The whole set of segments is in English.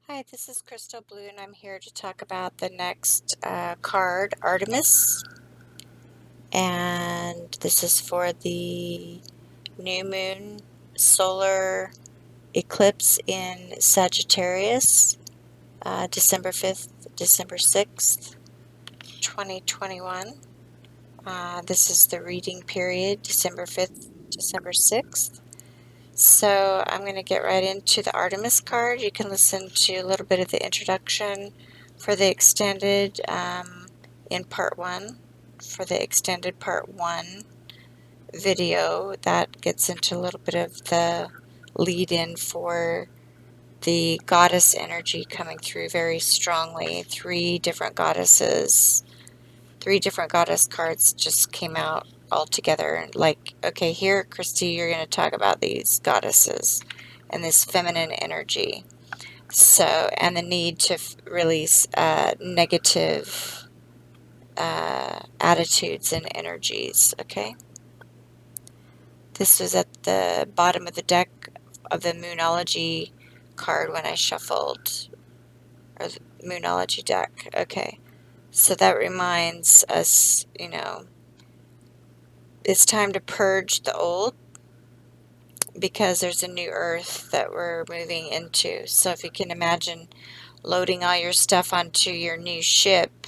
Hi, this is Crystal Blue, and I'm here to talk about the next card, Artemis. And this is for the new moon solar eclipse in Sagittarius, December 5th, December 6th, 2021. This is the reading period, December 5th, December 6th. So I'm going to get right into the Artemis card. You can listen to a little bit of the introduction for the extended in part 1, for the extended part 1 video that gets into a little bit of the lead-in for the goddess energy coming through very strongly. Three different goddess cards just came out all together, and like, okay, here, Christy, you're going to talk about these goddesses and this feminine energy. So, and the need to release negative attitudes and energies. Okay, this was at the bottom of the deck of the Moonology card when I shuffled, or the Moonology deck. Okay, so that reminds us, it's time to purge the old, because there's a new earth that we're moving into. So if you can imagine loading all your stuff onto your new ship,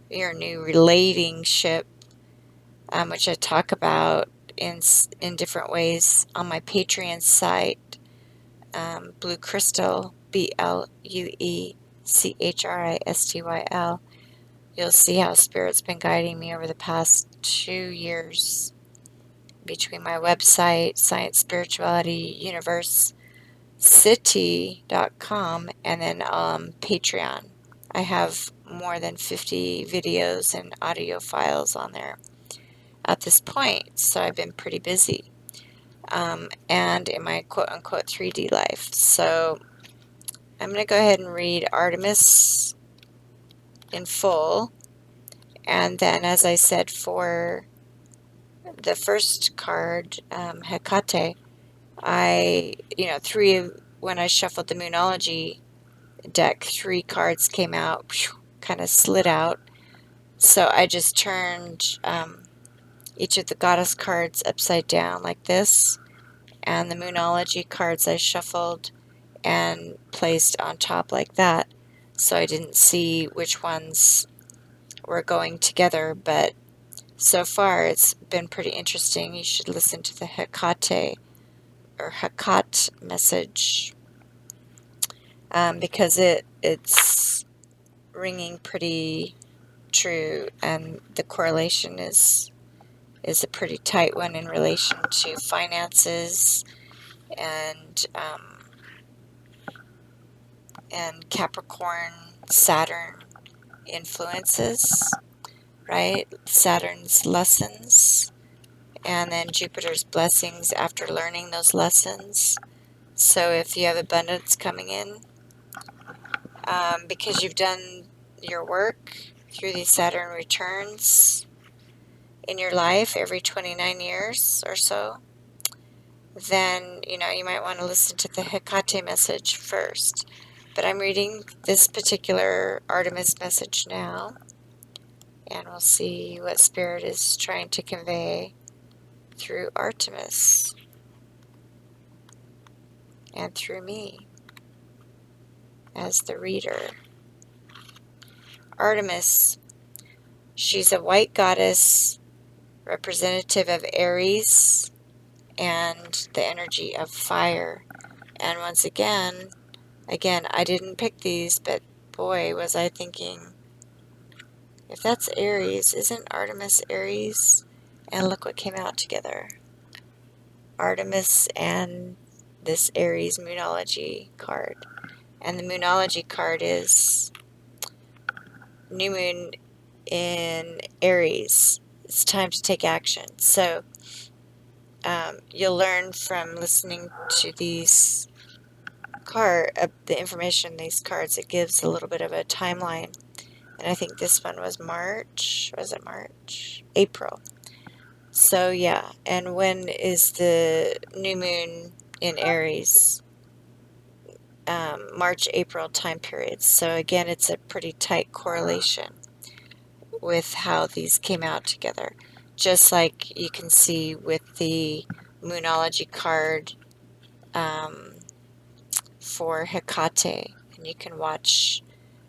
your new relating ship, which I talk about in different ways on my Patreon site, Blue Crystal, BlueChristyl. You'll see how Spirit's been guiding me over the past 2 years between my website, Science Spirituality University.com, and then Patreon. I have more than 50 videos and audio files on there at this point, so I've been pretty busy. And in my quote-unquote 3D life. So I'm going to go ahead and read Artemis in full. And then, as I said, for the first card, Hecate, when I shuffled the Moonology deck, 3 cards came out, kind of slid out. So I just turned each of the goddess cards upside down like this, and the Moonology cards I shuffled and placed on top like that. So I didn't see which ones were going together, but so far it's been pretty interesting. You should listen to the Hecate message, because it's ringing pretty true, and the correlation is a pretty tight one in relation to finances and Capricorn Saturn influences, right? Saturn's lessons, and then Jupiter's blessings after learning those lessons. So if you have abundance coming in, because you've done your work through these Saturn returns in your life every 29 years or so, then, you might want to listen to the Hecate message first. But I'm reading this particular Artemis message now, and we'll see what Spirit is trying to convey through Artemis and through me as the reader. Artemis, she's a white goddess representative of Aries and the energy of fire. And once again, I didn't pick these, but boy, was I thinking, if that's Aries, isn't Artemis Aries? And look what came out together. Artemis and this Aries Moonology card. And the Moonology card is New Moon in Aries. It's time to take action. So you'll learn from listening to these the information in these cards. It gives a little bit of a timeline. And I think this one was March. Was it March? April. So yeah, and when is the new moon in Aries? March-April time periods. So again, it's a pretty tight correlation with how these came out together. Just like you can see with the Moonology card for Hecate, and you can watch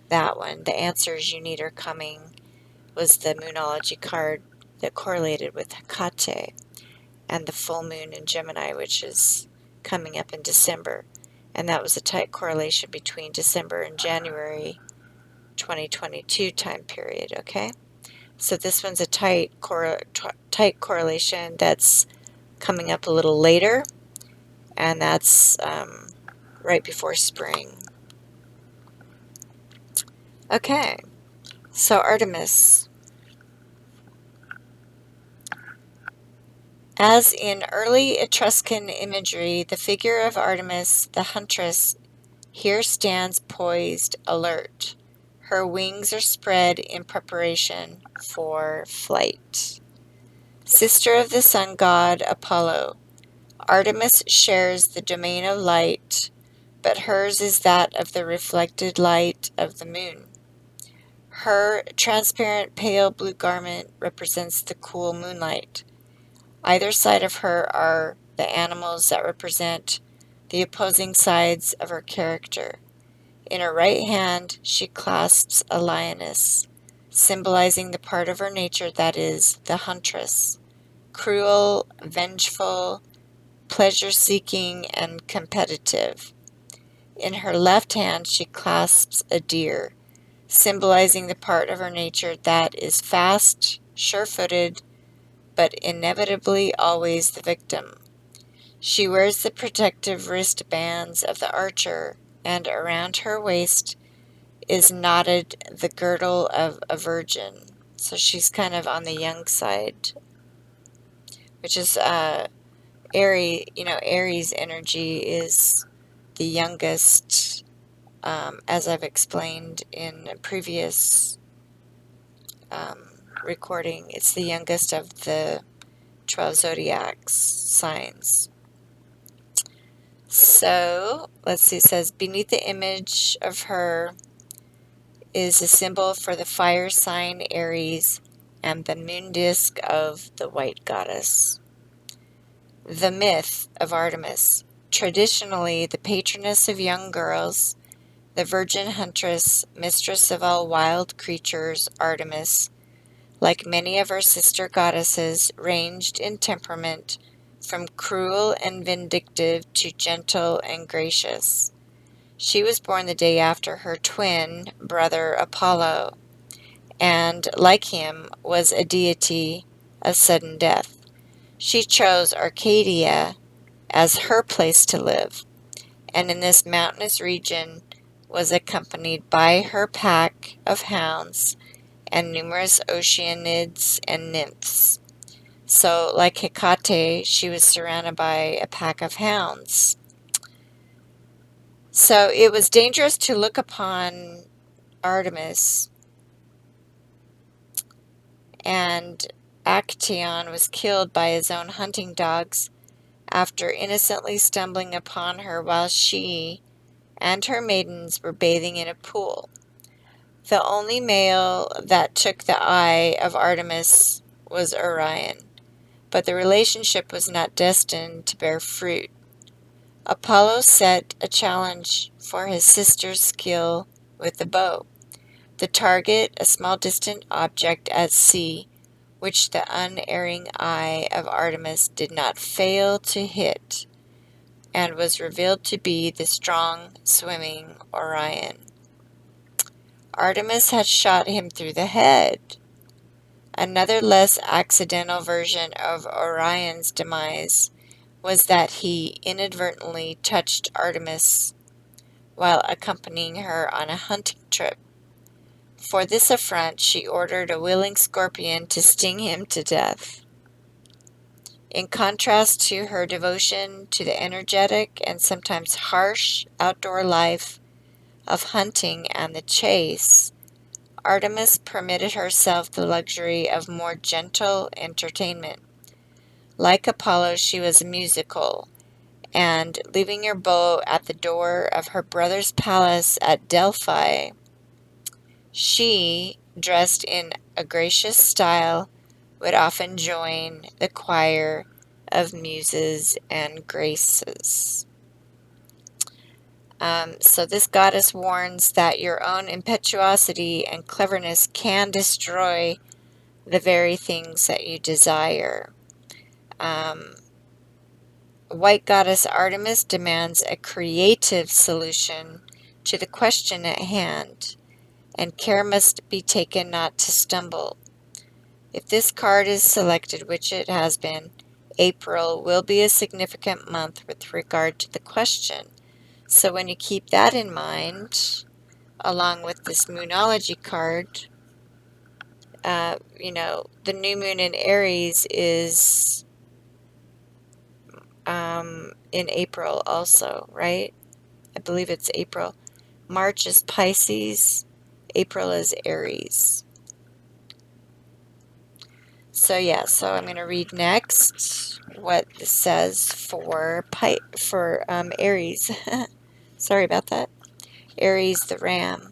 that one. The answers you need are coming was the Moonology card that correlated with Hecate, and the full moon in Gemini, which is coming up in December. And that was a tight correlation between December and January 2022 time period, okay? So this one's a tight correlation that's coming up a little later, and that's right before spring. Okay, so Artemis. As in early Etruscan imagery, the figure of Artemis, the huntress, here stands poised, alert. Her wings are spread in preparation for flight. Sister of the sun god Apollo, Artemis shares the domain of light, but hers is that of the reflected light of the moon. Her transparent pale blue garment represents the cool moonlight. Either side of her are the animals that represent the opposing sides of her character. In her right hand, she clasps a lioness, symbolizing the part of her nature that is the huntress, cruel, vengeful, pleasure-seeking, and competitive. In her left hand, she clasps a deer, symbolizing the part of her nature that is fast, sure-footed, but inevitably always the victim. She wears the protective wristbands of the archer, and around her waist is knotted the girdle of a virgin. So she's kind of on the young side, which is Aries. Aries energy is the youngest, as I've explained in a previous recording. It's the youngest of the 12 zodiac signs. So let's see, it says beneath the image of her is a symbol for the fire sign Aries and the moon disk of the white goddess. The myth of Artemis. Traditionally, the patroness of young girls, the virgin huntress, mistress of all wild creatures, Artemis, like many of her sister goddesses, ranged in temperament from cruel and vindictive to gentle and gracious. She was born the day after her twin brother Apollo, and, like him, was a deity of sudden death. She chose Arcadia as her place to live, and in this mountainous region was accompanied by her pack of hounds and numerous oceanids and nymphs. So, like Hecate, she was surrounded by a pack of hounds. So it was dangerous to look upon Artemis, and Actaeon was killed by his own hunting dogs after innocently stumbling upon her while she and her maidens were bathing in a pool. The only male that took the eye of Artemis was Orion, but the relationship was not destined to bear fruit. Apollo set a challenge for his sister's skill with the bow. The target, a small distant object at sea, which the unerring eye of Artemis did not fail to hit, and was revealed to be the strong, swimming Orion. Artemis had shot him through the head. Another less accidental version of Orion's demise was that he inadvertently touched Artemis while accompanying her on a hunting trip. For this affront, she ordered a willing scorpion to sting him to death. In contrast to her devotion to the energetic and sometimes harsh outdoor life of hunting and the chase, Artemis permitted herself the luxury of more gentle entertainment. Like Apollo, she was musical, and leaving your bow at the door of her brother's palace at Delphi, she, dressed in a gracious style, would often join the choir of muses and graces. So this goddess warns that your own impetuosity and cleverness can destroy the very things that you desire. White goddess Artemis demands a creative solution to the question at hand, and care must be taken not to stumble. If this card is selected, which it has been, April will be a significant month with regard to the question. So when you keep that in mind, along with this Moonology card, the new moon in Aries is in April also, right? I believe it's April. March is Pisces, April is Aries. So yeah, so I'm going to read next what this says for Aries. Sorry about that. Aries the ram.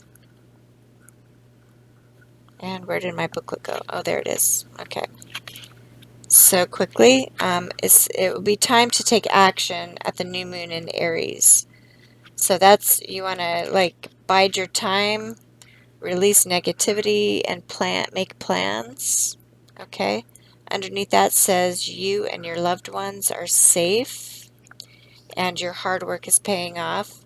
And where did my booklet go? Oh, there it is. Okay. So quickly, it will be time to take action at the new moon in Aries. So you want to bide your time, release negativity, and make plans. Okay. Underneath that says you and your loved ones are safe and your hard work is paying off.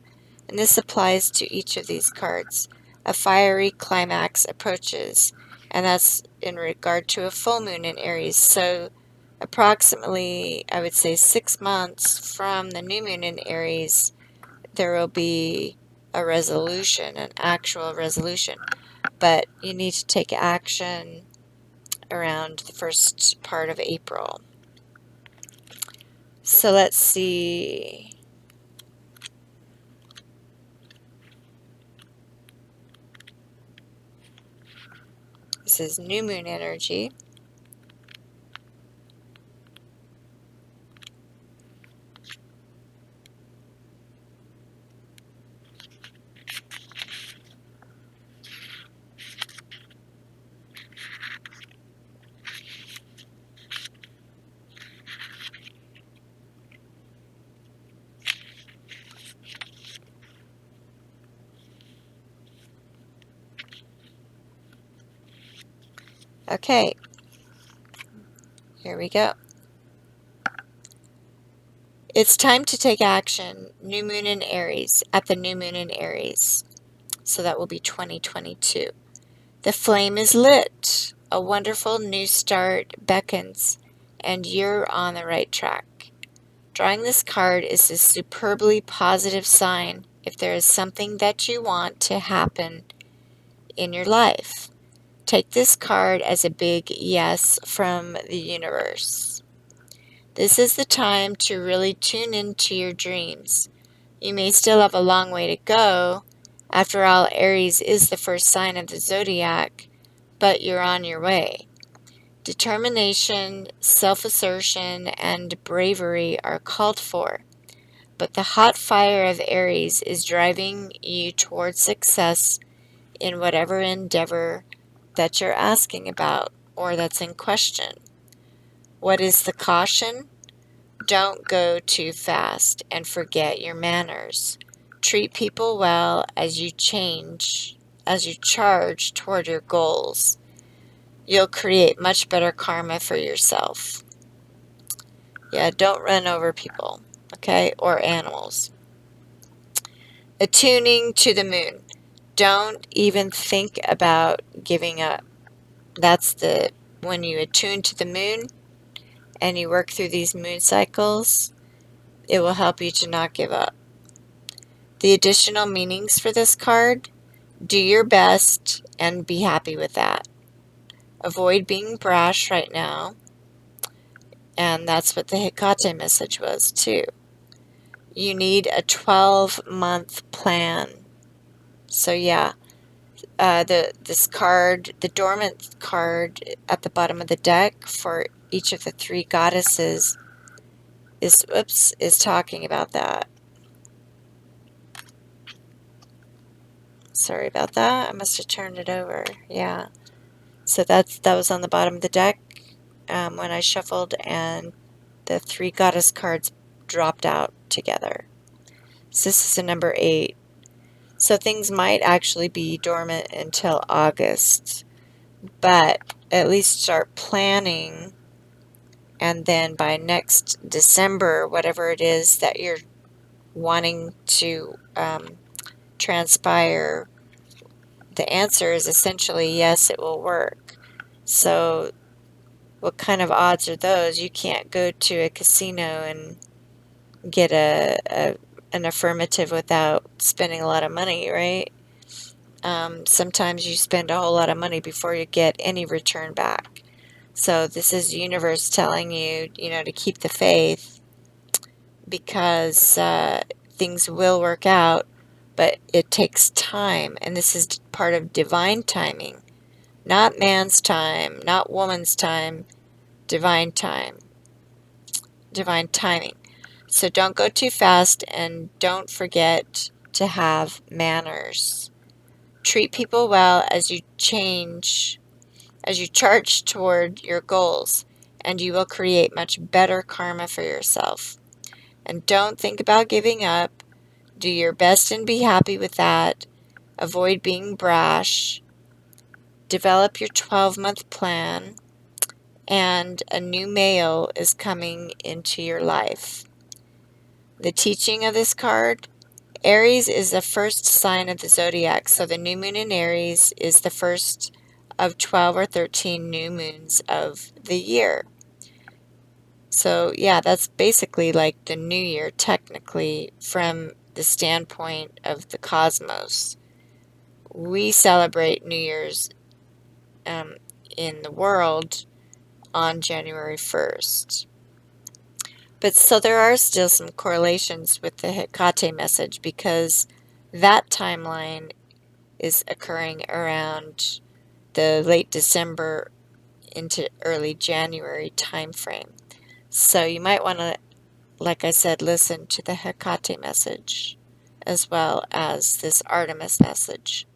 And this applies to each of these cards. A fiery climax approaches, and that's in regard to a full moon in Aries. So approximately, I would say 6 months from the new moon in Aries, there will be a resolution, an actual resolution. But you need to take action around the first part of April. So let's see. This is new moon energy. Okay, here we go. It's time to take action. New moon in Aries, at the new moon in Aries. So that will be 2022. The flame is lit. A wonderful new start beckons, and you're on the right track. Drawing this card is a superbly positive sign if there is something that you want to happen in your life. Take this card as a big yes from the universe. This is the time to really tune into your dreams. You may still have a long way to go. After all, Aries is the first sign of the zodiac, but you're on your way. Determination, self-assertion, and bravery are called for, but the hot fire of Aries is driving you towards success in whatever endeavor that you're asking about or that's in question. What is the caution? Don't go too fast and forget your manners. Treat people well as you charge toward your goals. You'll create much better karma for yourself. Yeah, don't run over people, okay, or animals. Attuning to the moon. Don't even think about giving up. When you attune to the moon and you work through these moon cycles, it will help you to not give up. The additional meanings for this card: do your best and be happy with that. Avoid being brash right now. And that's what the Hecate message was too. You need a 12-month plan. So yeah, this card, the dormant card at the bottom of the deck for each of the 3 goddesses, is talking about that. Sorry about that. I must have turned it over. Yeah. So that was on the bottom of the deck when I shuffled, and the 3 goddess cards dropped out together. So this is a number 8. So things might actually be dormant until August, but at least start planning, and then by next December, whatever it is that you're wanting to transpire, the answer is essentially yes, it will work. So what kind of odds are those? You can't go to a casino and get an affirmative without spending a lot of money, right? Sometimes you spend a whole lot of money before you get any return back. So this is the universe telling you, to keep the faith, because things will work out, but it takes time. And this is part of divine timing, not man's time, not woman's time, divine time, divine timing. So don't go too fast, and don't forget to have manners. Treat people well as you charge toward your goals, and you will create much better karma for yourself. And don't think about giving up. Do your best and be happy with that. Avoid being brash. Develop your 12-month plan, and a new male is coming into your life. The teaching of this card: Aries is the first sign of the zodiac, so the new moon in Aries is the first of 12 or 13 new moons of the year. So yeah, that's basically like the new year, technically, from the standpoint of the cosmos. We celebrate New Year's in the world on January 1st. But so there are still some correlations with the Hecate message, because that timeline is occurring around the late December into early January time frame. So you might want to, like I said, listen to the Hecate message as well as this Artemis message.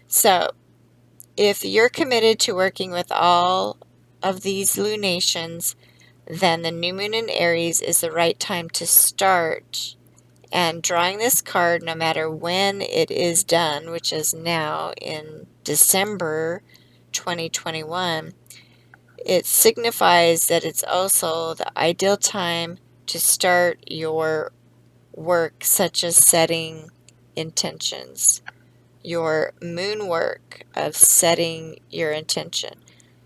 So if you're committed to working with all of these lunations, then the new moon in Aries is the right time to start. And drawing this card, no matter when it is done, which is now in December 2021, it signifies that it's also the ideal time to start your work, such as setting intentions, your moon work of setting your intention.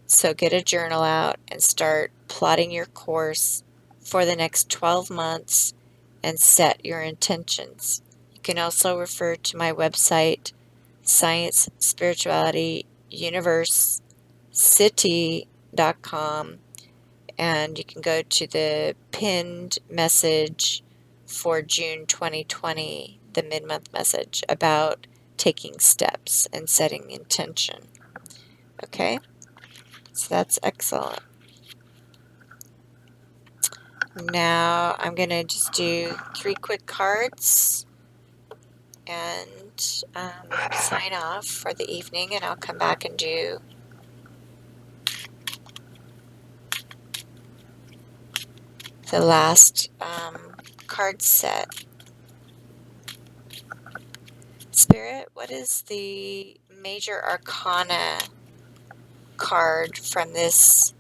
So get a journal out and start plotting your course for the next 12 months and set your intentions. You can also refer to my website, Science, Spirituality, University.com, and you can go to the pinned message for June 2020, the mid-month message about taking steps and setting intention. Okay? So that's excellent. Now I'm going to just do 3 quick cards and sign off for the evening, and I'll come back and do the last card set. Spirit, what is the major arcana card from this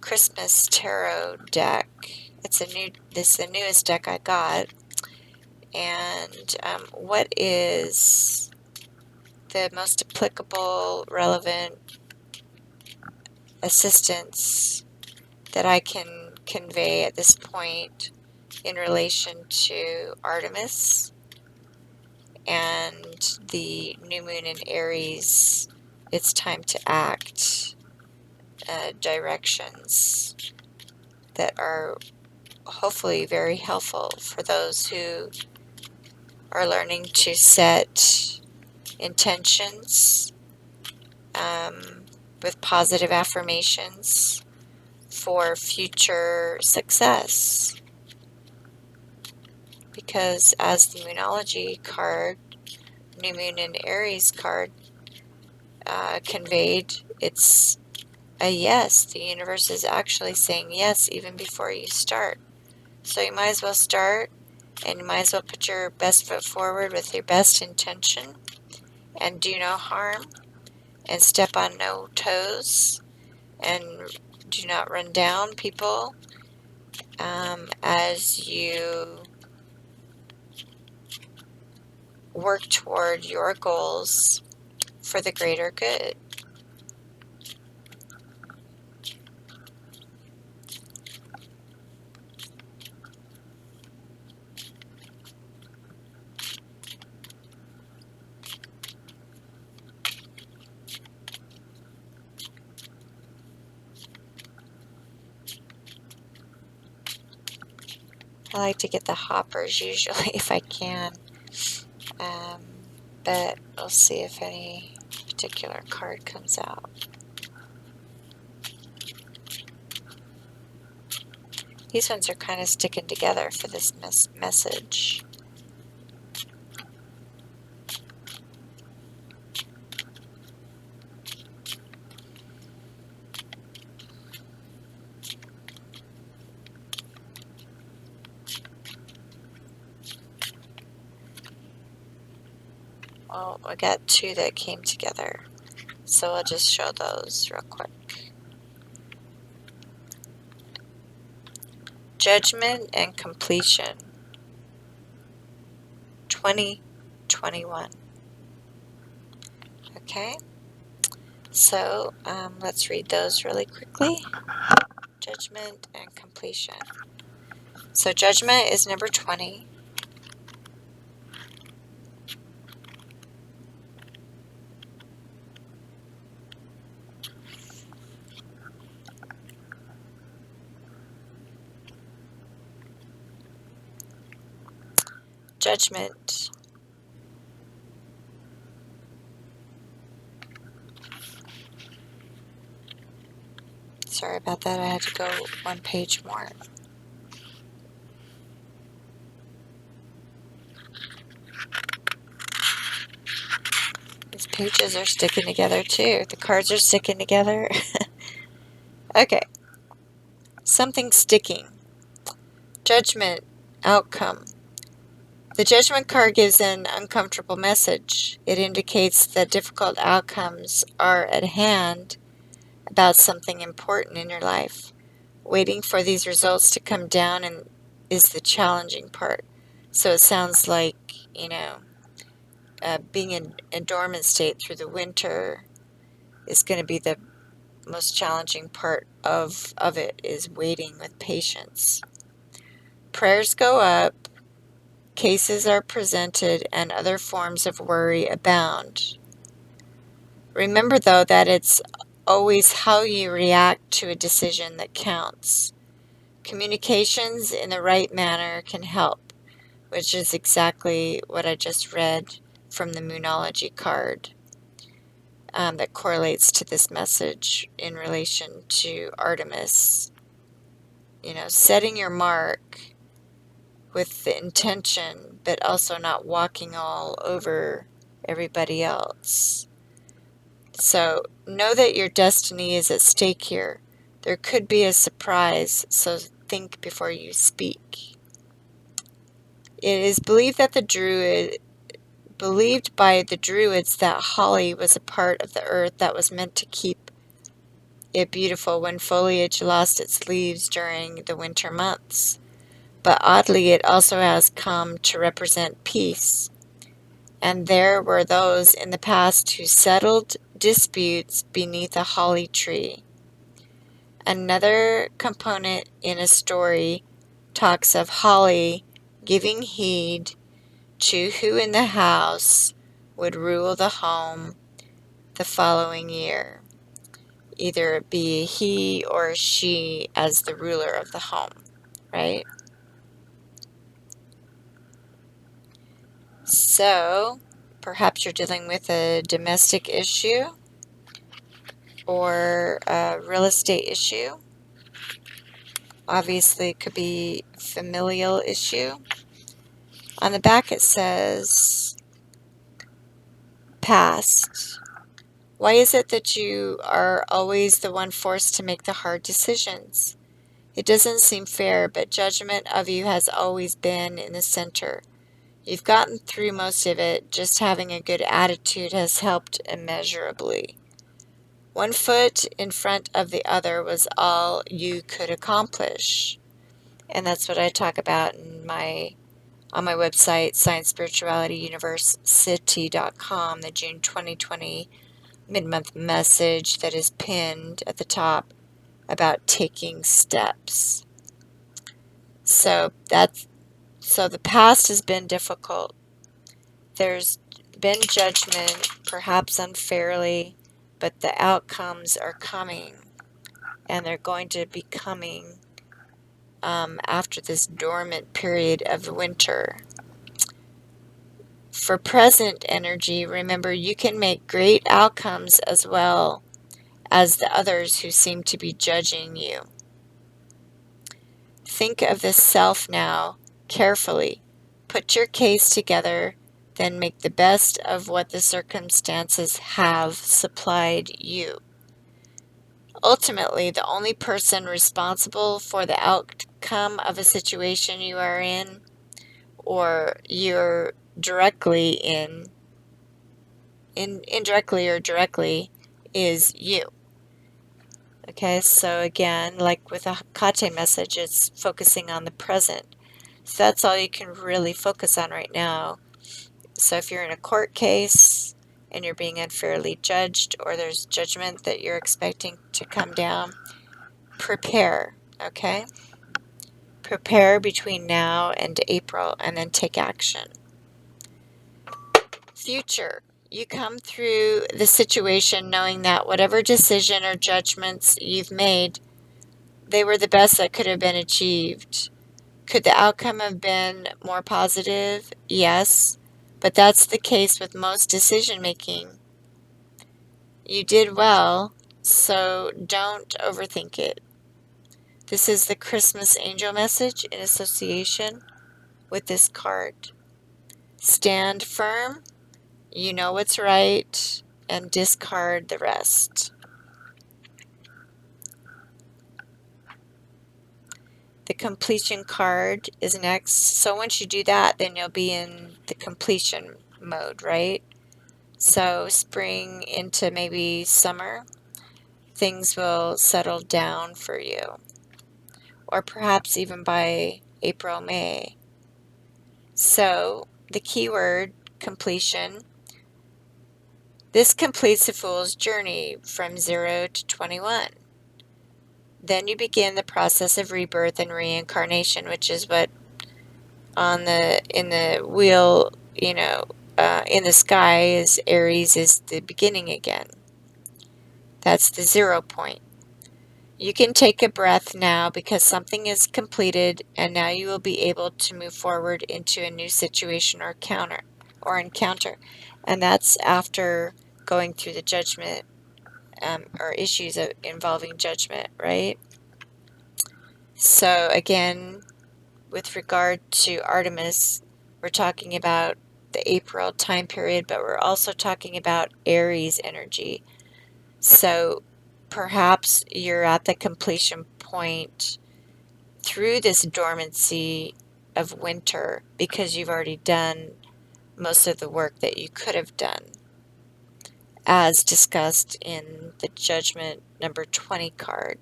Christmas tarot deck? This is the newest deck I got. And what is the most applicable, relevant assistance that I can convey at this point in relation to Artemis and the new moon in Aries? It's time to act. Directions that are hopefully very helpful for those who are learning to set intentions with positive affirmations for future success. Because as the Moonology card, New Moon in Aries card, conveyed, it's a yes. The universe is actually saying yes even before you start. So you might as well start, and you might as well put your best foot forward with your best intention and do no harm and step on no toes and do not run down people as you work toward your goals for the greater good. I like to get the hoppers usually if I can, but we'll see if any particular card comes out. These ones are kind of sticking together for this message. Well, I got two that came together, so I'll just show those real quick. Judgment and Completion, 2021. Okay, so let's read those really quickly. Judgment and Completion. So Judgment is number 20. Judgment. Sorry about that, I had to go one page more. These pages are sticking together too. The cards are sticking together. Okay. Something sticking. Judgment. Outcome. The Judgment card gives an uncomfortable message. It indicates that difficult outcomes are at hand about something important in your life. Waiting for these results to come down is the challenging part. So it sounds like, being in a dormant state through the winter is going to be the most challenging part of it, is waiting with patience. Prayers go up, cases are presented, and other forms of worry abound. Remember, though, that it's always how you react to a decision that counts. Communications in the right manner can help, which is exactly what I just read from the Moonology card that correlates to this message in relation to Artemis. Setting your mark with the intention, but also not walking all over everybody else. So know that your destiny is at stake here. There could be a surprise, so think before you speak. It is believed by the Druids that holly was a part of the earth that was meant to keep it beautiful when foliage lost its leaves during the winter months. But oddly, it also has come to represent peace. And there were those in the past who settled disputes beneath a holly tree. Another component in a story talks of holly giving heed to who in the house would rule the home the following year. Either it be he or she as the ruler of the home, right? So, perhaps you're dealing with a domestic issue or a real estate issue. Obviously, it could be a familial issue. On the back it says, past. Why is it that you are always the one forced to make the hard decisions? It doesn't seem fair, but judgment of you has always been in the center. You've gotten through most of it. Just having a good attitude has helped immeasurably. One foot in front of the other was all you could accomplish. And that's what I talk about on my website, sciencespiritualityuniversity.com, the June 2020 mid-month message that is pinned at the top about taking steps. So the past has been difficult. There's been judgment, perhaps unfairly, but the outcomes are coming, and they're going to be coming after this dormant period of winter. For present energy, remember you can make great outcomes as well as the others who seem to be judging you. Think of the self now carefully. Put your case together, then make the best of what the circumstances have supplied you. Ultimately, the only person responsible for the outcome of a situation you are in or you're directly indirectly or directly, is you. Okay, so again, like with a Kate message, it's focusing on the present. So that's all you can really focus on right now. So if you're in a court case and you're being unfairly judged, or there's judgment that you're expecting to come down, prepare, okay? Prepare between now and April, and then take action. Future. You come through the situation knowing that whatever decision or judgments you've made, they were the best that could have been achieved. Could the outcome have been more positive? Yes, but that's the case with most decision making. You did well, so don't overthink it. This is the Christmas angel message in association with this card. Stand firm, you know what's right, and discard the rest. The completion card is next. So once you do that, then you'll be in the completion mode, right? So spring into maybe summer, things will settle down for you. Or perhaps even by April, May. So the keyword, completion. This completes the Fool's journey from 0 to 21. Then you begin the process of rebirth and reincarnation, which is what in the wheel, in the sky is Aries is the beginning again. That's the 0 point. You can take a breath now because something is completed, and now you will be able to move forward into a new situation or encounter. And that's after going through the judgment or issues involving judgment, right? So again, with regard to Artemis, we're talking about the April time period, but we're also talking about Aries energy. So perhaps you're at the completion point through this dormancy of winter because you've already done most of the work that you could have done, as discussed in the Judgment number 20 card.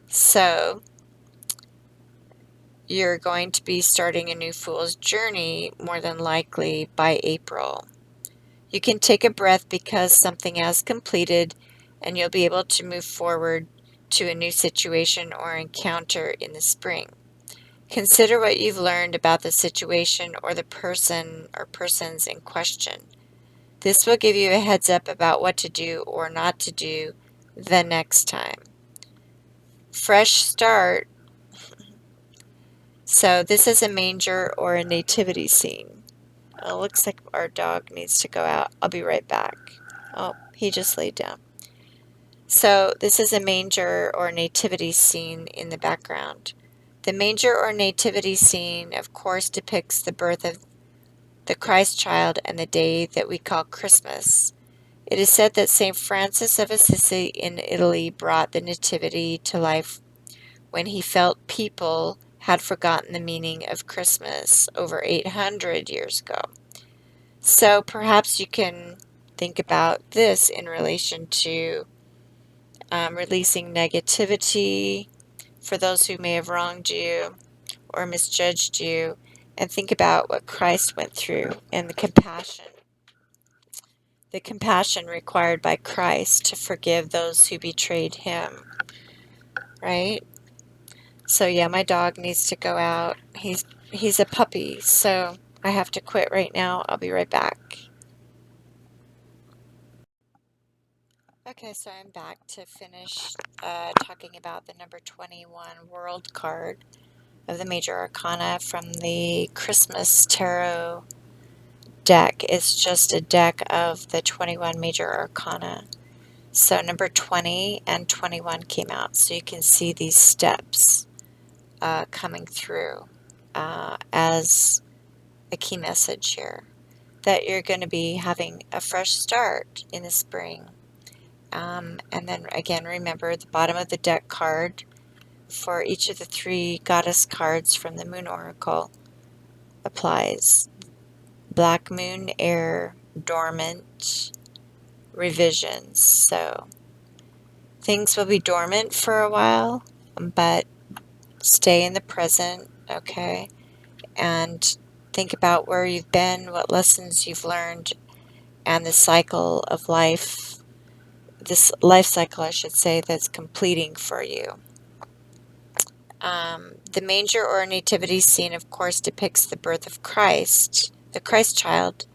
So you're going to be starting a new Fool's journey more than likely by April. You can take a breath because something has completed, and you'll be able to move forward to a new situation or encounter in the spring. Consider what you've learned about the situation or the person or persons in question. This will give you a heads up about what to do or not to do the next time. Fresh start. So this is a manger or a nativity scene. It looks like our dog needs to go out. I'll be right back. Oh, he just laid down. So this is a manger or nativity scene in the background. The manger or nativity scene, of course, depicts the birth of the Christ child and the day that we call Christmas. It is said that St. Francis of Assisi in Italy brought the nativity to life when he felt people had forgotten the meaning of Christmas over 800 years ago. So perhaps you can think about this in relation to releasing negativity for those who may have wronged you or misjudged you, and think about what Christ went through and the compassion required by Christ to forgive those who betrayed him, right? So yeah, my dog needs to go out. He's a puppy, so I have to quit right now. I'll be right back. Okay, so I'm back to finish talking about the number 21 World card of the Major Arcana from the Christmas Tarot deck. It's just a deck of the 21 Major Arcana. So number 20 and 21 came out, so you can see these steps coming through as a key message here. That you're going to be having a fresh start in the spring. And then again, remember the bottom of the deck card for each of the 3 goddess cards from the Moon Oracle applies. Black Moon, Air, Dormant, Revisions. So things will be dormant for a while, but stay in the present, okay? And think about where you've been, what lessons you've learned, and the cycle of life, this life cycle, I should say, that's completing for you. The manger or nativity scene, of course, depicts the birth of Christ, the Christ child,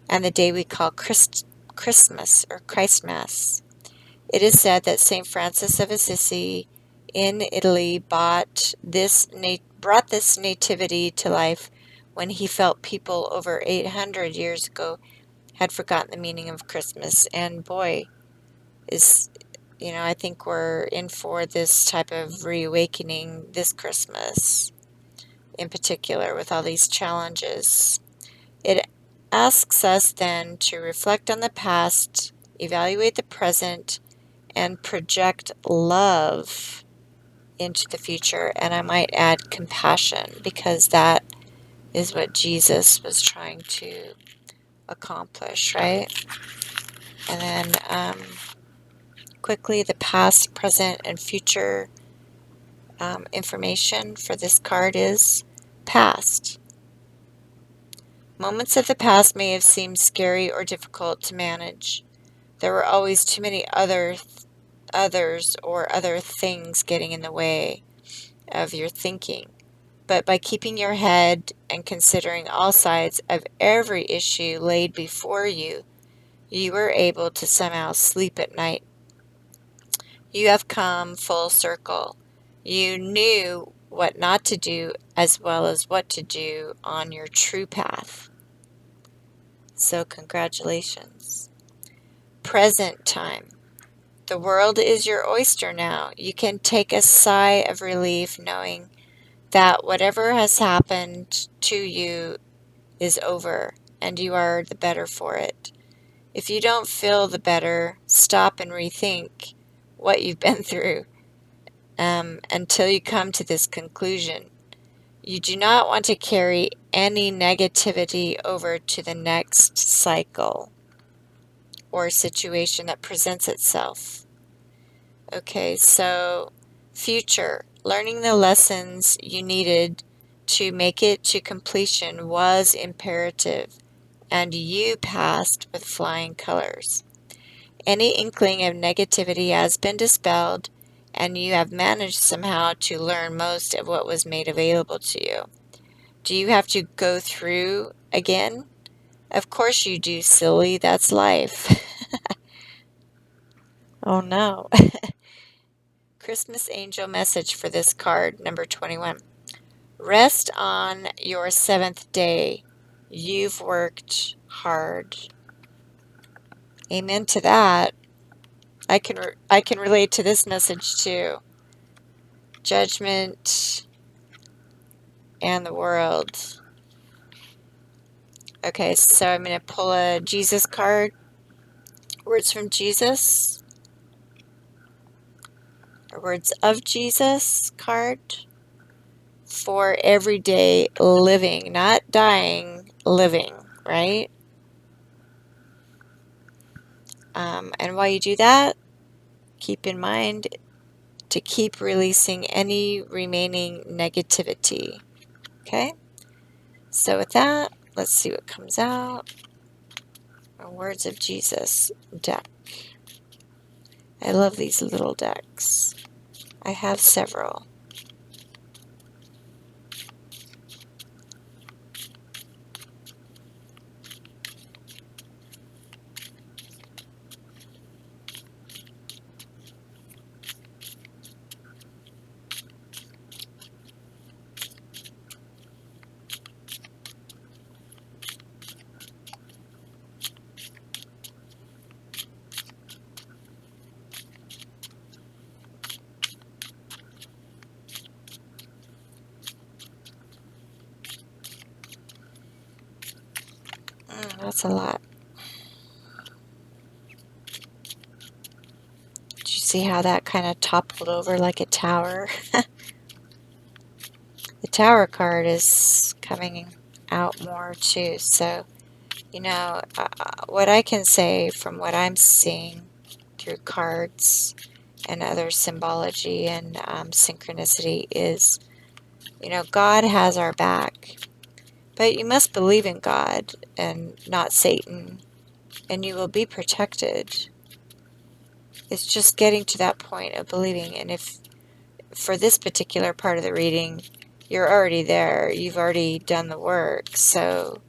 and the day we call Christmas or Christmas. It is said that St. Francis of Assisi in Italy brought this nativity to life when he felt people over 800 years ago had forgotten the meaning of Christmas. And boy, I think we're in for this type of reawakening this Christmas, in particular, with all these challenges. It asks us then to reflect on the past, evaluate the present, and project love into the future. And I might add compassion, because that is what Jesus was trying to accomplish, right? And then quickly, the past, present, and future information for this card is past. Moments of the past may have seemed scary or difficult to manage. There were always too many others or other things getting in the way of your thinking. But by keeping your head and considering all sides of every issue laid before you, you were able to somehow sleep at night. You have come full circle. You knew what not to do as well as what to do on your true path. So congratulations. Present time. The world is your oyster now. You can take a sigh of relief knowing that whatever has happened to you is over and you are the better for it. If you don't feel the better, stop and rethink what you've been through until you come to this conclusion. You do not want to carry any negativity over to the next cycle or situation that presents itself. Okay, so future, learning the lessons you needed to make it to completion was imperative, and you passed with flying colors. Any inkling of negativity has been dispelled, and you have managed somehow to learn most of what was made available to you. Do you have to go through again? Of course you do, silly. That's life. Oh no. Christmas angel message for this card, number 21. Rest on your 7th day. You've worked hard. Amen to that. I can relate to this message too. Judgment and the world. Okay, so I'm going to pull a Jesus card. Words from Jesus. Or words of Jesus card. For everyday living, not dying, living, right? And while you do that, keep in mind to keep releasing any remaining negativity. Okay? So with that, let's see what comes out. Words of Jesus deck. I love these little decks. I have several. That's a lot. Did you see how that kind of toppled over like a tower? The tower card is coming out more too. So, you know, what I can say from what I'm seeing through cards and other symbology and synchronicity is, you know, God has our back. But you must believe in God and not Satan, and you will be protected. It's just getting to that point of believing. And if for this particular part of the reading, you're already there, you've already done the work, so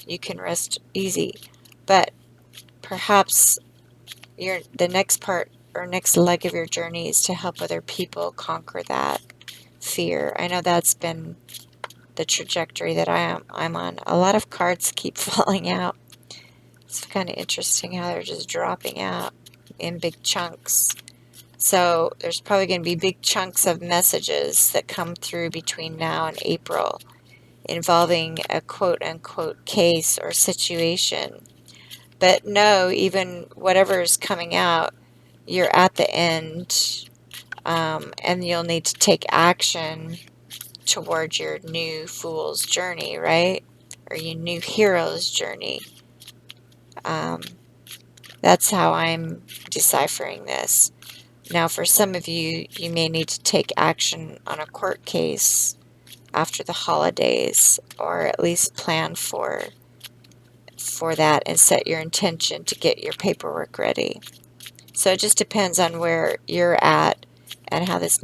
you can rest easy. But perhaps the next part or next leg of your journey is to help other people conquer that fear. I know that's been the trajectory that I'm on. A lot of cards keep falling out. It's kind of interesting how they're just dropping out in big chunks. So there's probably going to be big chunks of messages that come through between now and April involving a quote-unquote case or situation. But no, even whatever is coming out, you're at the end, and you'll need to take action towards your new fool's journey, right? Or your new hero's journey. That's how I'm deciphering this. Now, for some of you, you may need to take action on a court case after the holidays, or at least plan for that and set your intention to get your paperwork ready. So it just depends on where you're at and how this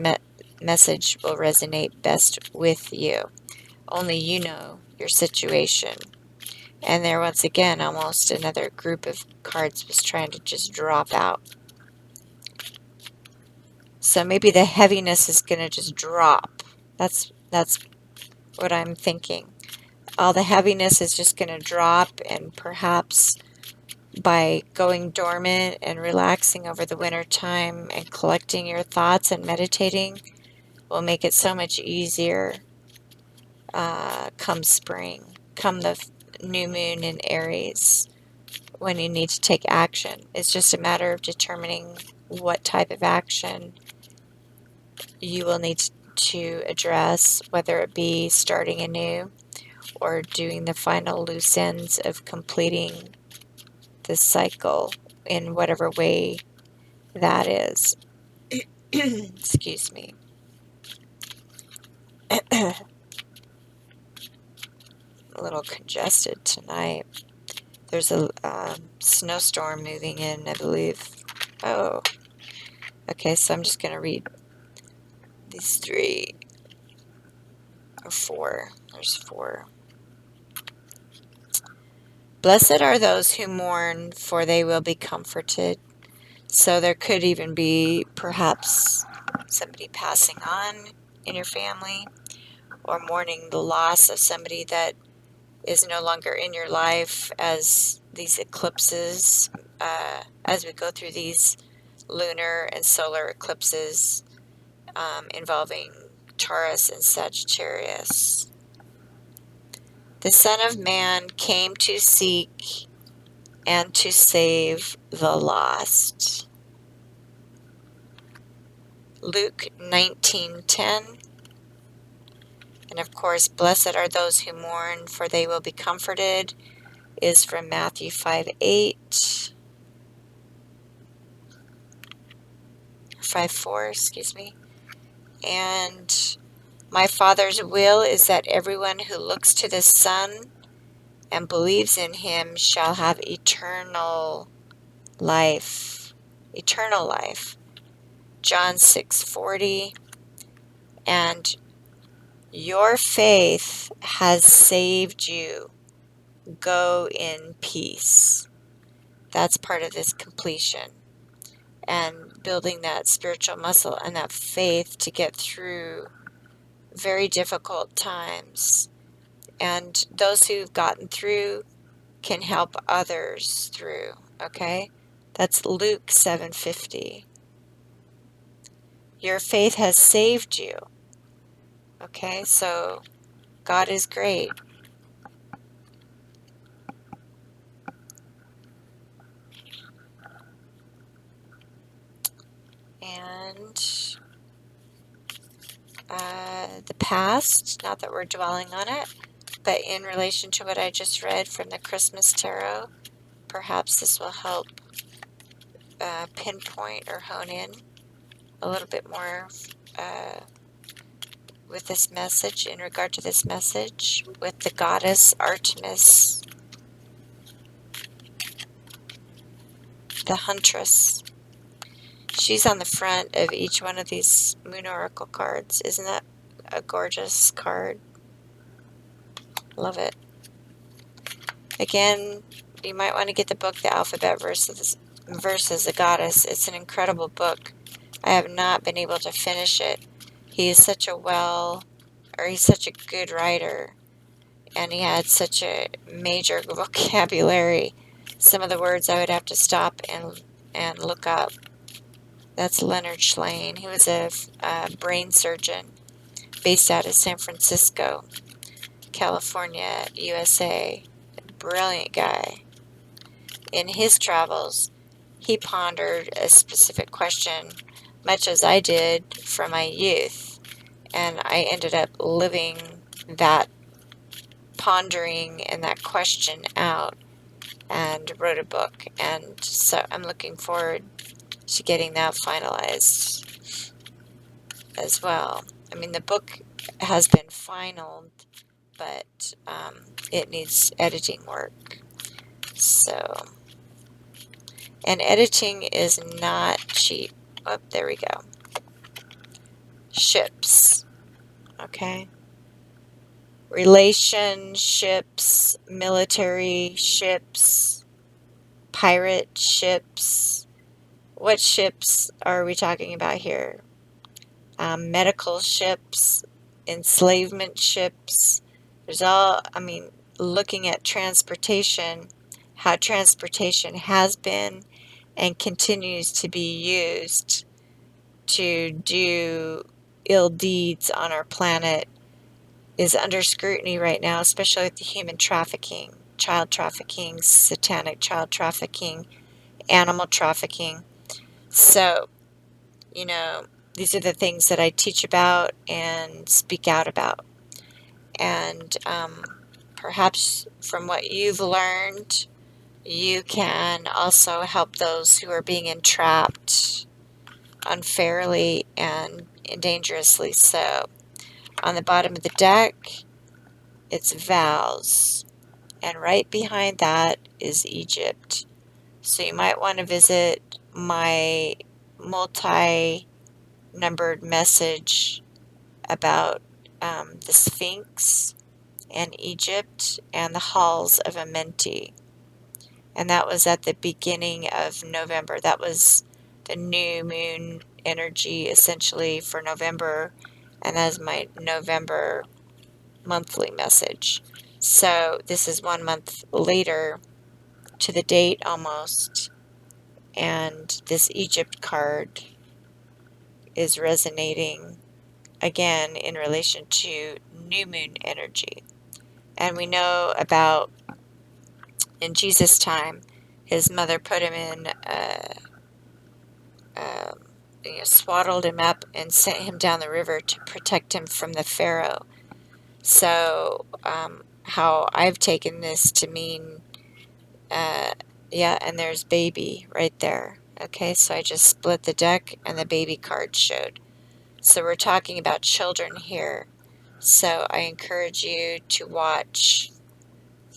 message will resonate best with you. Only you know your situation. And there, once again, almost another group of cards was trying to just drop out. So maybe the heaviness is going to just drop. That's what I'm thinking. All the heaviness is just going to drop, and perhaps by going dormant and relaxing over the winter time and collecting your thoughts and meditating will make it so much easier come spring, come the new moon in Aries, when you need to take action. It's just a matter of determining what type of action you will need to address, whether it be starting anew or doing the final loose ends of completing the cycle in whatever way that is. Excuse me. A little congested tonight. There's a snowstorm moving in, I believe. Oh, okay, so I'm just going to read these 3 or 4. There's 4. Blessed are those who mourn, for they will be comforted. So there could even be perhaps somebody passing on in your family, or mourning the loss of somebody that is no longer in your life as these eclipses, as we go through these lunar and solar eclipses involving Taurus and Sagittarius. The Son of Man came to seek and to save the lost. Luke 19:10. And of course, blessed are those who mourn, for they will be comforted, is from Matthew 5:8. 5:4, excuse me. And my Father's will is that everyone who looks to the Son and believes in him shall have eternal life. Eternal life. John 6:40. And your faith has saved you. Go in peace. That's part of this completion. And building that spiritual muscle and that faith to get through very difficult times. And those who've gotten through can help others through, okay? That's Luke 7:50. Your faith has saved you. Okay, so God is great. And the past, not that we're dwelling on it, but in relation to what I just read from the Christmas Tarot, perhaps this will help pinpoint or hone in a little bit more with this message, in regard to this message, with the goddess Artemis, the huntress. She's on the front of each one of these Moon Oracle cards. Isn't that a gorgeous card? Love it. Again, you might want to get the book, The Alphabet versus the Goddess. It's an incredible book. I have not been able to finish it. He's such a good writer, and he had such a major vocabulary. Some of the words I would have to stop and look up. That's Leonard Shlain. He was a brain surgeon based out of San Francisco, California, USA. Brilliant guy. In his travels, he pondered a specific question, much as I did from my youth, and I ended up living that pondering and that question out and wrote a book. And so I'm looking forward to getting that finalized as well. I mean, the book has been finalized, but it needs editing work. So, and editing is not cheap. Oh, there we go. Ships, okay? Relationships, military ships, pirate ships. What ships are we talking about here? Medical ships, enslavement ships. There's looking at transportation, how transportation has been and continues to be used to do ill deeds on our planet is under scrutiny right now, especially with the human trafficking, child trafficking, satanic child trafficking, animal trafficking. So, these are the things that I teach about and speak out about. And perhaps from what you've learned, you can also help those who are being entrapped unfairly and dangerously so. On the bottom of the deck, it's Vows. And right behind that is Egypt. So you might want to visit my multi-numbered message about the Sphinx and Egypt and the halls of Amenti. And that was at the beginning of November. That was the new moon energy essentially for November. And that is my November monthly message. So this is 1 month later to the date almost. And this Egypt card is resonating again in relation to new moon energy. And we know about in Jesus' time, his mother put him in, swaddled him up and sent him down the river to protect him from the Pharaoh. So, how I've taken this to mean, yeah, and there's baby right there. Okay, so I just split the deck and the baby card showed. So we're talking about children here. So I encourage you to watch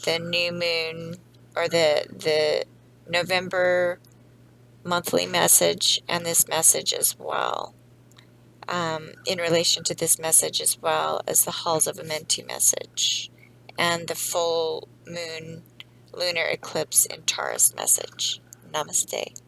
the new moon or the November monthly message and this message as well. In relation to this message as well as the Halls of Amenti message and the full moon lunar eclipse in Taurus message. Namaste.